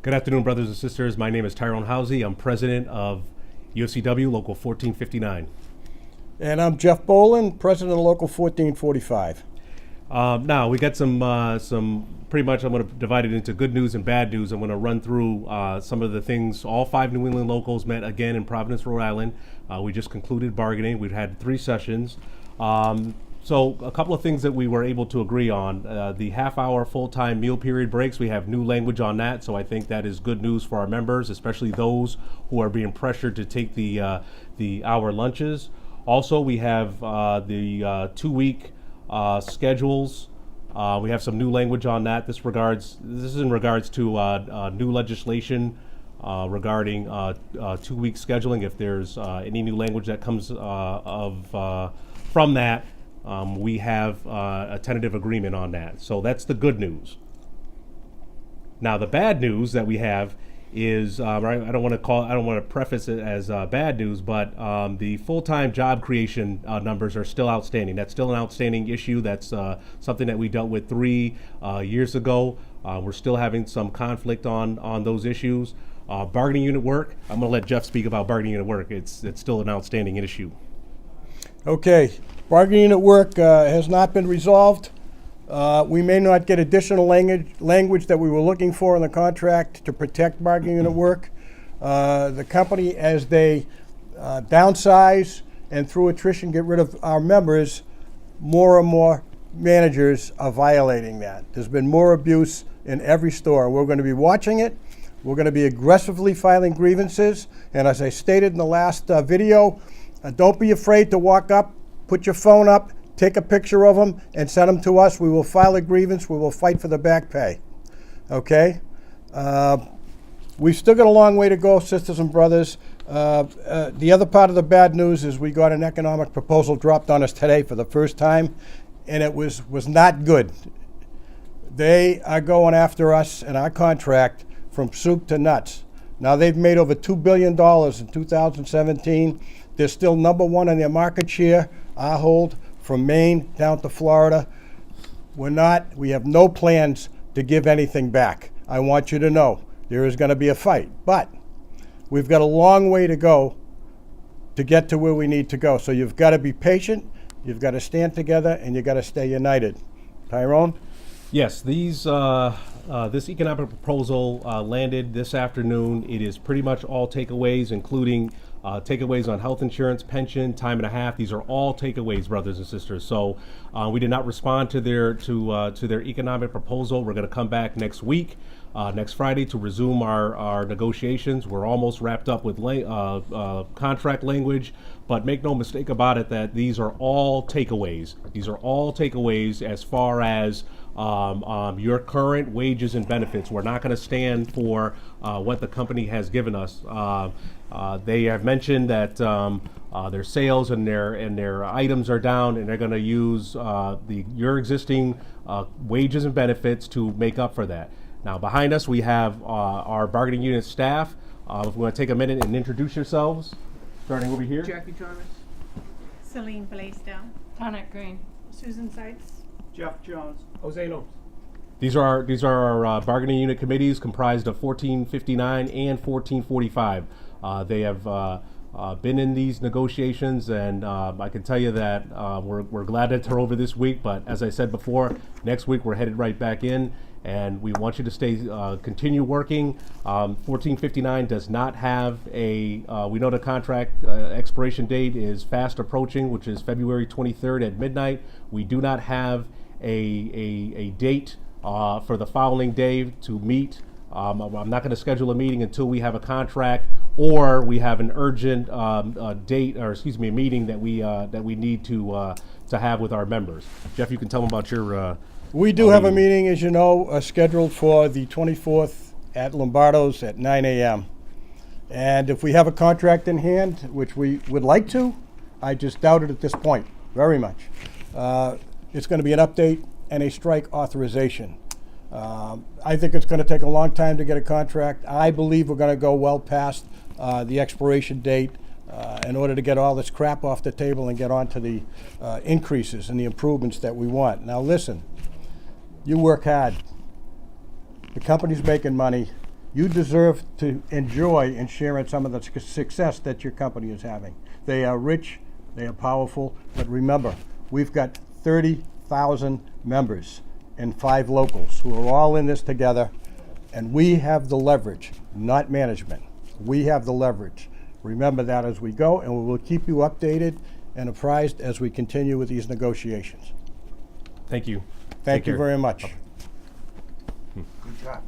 Good afternoon, brothers and sisters. My name is Tyrone Housey. I'm president of UFCW Local 1459. And I'm Jeff Boland, president of Local 1445. Now, we got some pretty much, I'm going to divide it into good news and bad news. I'm going to run through some of the things. All 5 New England locals met again in Providence, Rhode Island. We just concluded bargaining. We've had 3 sessions. So a couple of things that we were able to agree on. The half-hour full-time meal period breaks, we have new language on that, so I think that is good news for our members, especially those who are being pressured to take the hour lunches. Also, we have the 2-week schedules. We have some new language on that. This is in regards to new legislation regarding 2-week scheduling. If there's any new language that comes from that, we have a tentative agreement on that. So that's the good news. Now, the bad news that we have is I don't want to preface it as bad news, but the full-time job creation numbers are still outstanding. That's still an outstanding issue. That's something that we dealt with 3 years ago. We're still having some conflict on those issues. Bargaining unit work, I'm going to let Jeff speak about bargaining unit work. It's still an outstanding issue. Okay, bargaining unit work has not been resolved. We may not get additional language that we were looking for in the contract to protect bargaining unit work. The company, as they downsize and through attrition get rid of our members, more and more managers are violating that. There's been more abuse in every store. We're going to be watching it. We're going to be aggressively filing grievances. And as I stated in the last video, don't be afraid to walk up, put your phone up, take a picture of them, and send them to us. We will file a grievance. We will fight for the back pay. Okay? We've still got a long way to go, sisters and brothers. The other part of the bad news is we got an economic proposal dropped on us today for the first time, and it was not good. They are going after us and our contract from soup to nuts. Now, they've made over $2 billion in 2017. They're still number 1 in their market share, our hold, from Maine down to Florida. We have no plans to give anything back. I want you to know there is going to be a fight, but we've got a long way to go to get to where we need to go. So you've got to be patient, you've got to stand together, and you've got to stay united. Tyrone? Yes, this economic proposal landed this afternoon. It is pretty much all takeaways, including takeaways on health insurance, pension, time and a half. These are all takeaways, brothers and sisters. So we did not respond to their economic proposal. We're going to come back next week, next Friday, to resume our negotiations. We're almost wrapped up with contract language, but make no mistake about it that these are all takeaways. These are all takeaways as far as your current wages and benefits. We're not going to stand for what the company has given us. They have mentioned that their sales and their items are down, and they're going to use your existing wages and benefits to make up for that. Now, behind us, we have our bargaining unit staff. If we want to take a minute and introduce yourselves, starting over here. Jackie Thomas, Celine Blaisdell, Tonette Green, Susan Seitz, Jeff Jones. Jose Lopes. These are our bargaining unit committees comprised of 1459 and 1445. They have been in these negotiations, and I can tell you that we're glad that they're over this week. But as I said before, next week we're headed right back in, and we want you to continue working. 1459 does not have we know the contract expiration date is fast approaching, which is February 23rd at midnight. We do not have a date for the following day to meet. I'm not going to schedule a meeting until we have a contract or we have an urgent a meeting that we need to have with our members. Jeff, you can tell them about your. We do have a meeting, as you know, scheduled for the 24th at Lombardo's at 9 a.m. And if we have a contract in hand, which we would like to, I just doubt it at this point, very much. It's going to be an update and a strike authorization. I think it's going to take a long time to get a contract. I believe we're going to go well past the expiration date in order to get all this crap off the table and get on to the increases and the improvements that we want. Now listen, you work hard. The company's making money. You deserve to enjoy and share in some of the success that your company is having. They are rich, they are powerful, but remember, we've got 30,000 members and 5 locals who are all in this together, and we have the leverage, not management. We have the leverage. Remember that as we go, and we will keep you updated and apprised as we continue with these negotiations. Thank you. Thank Take you care. very much. Good job.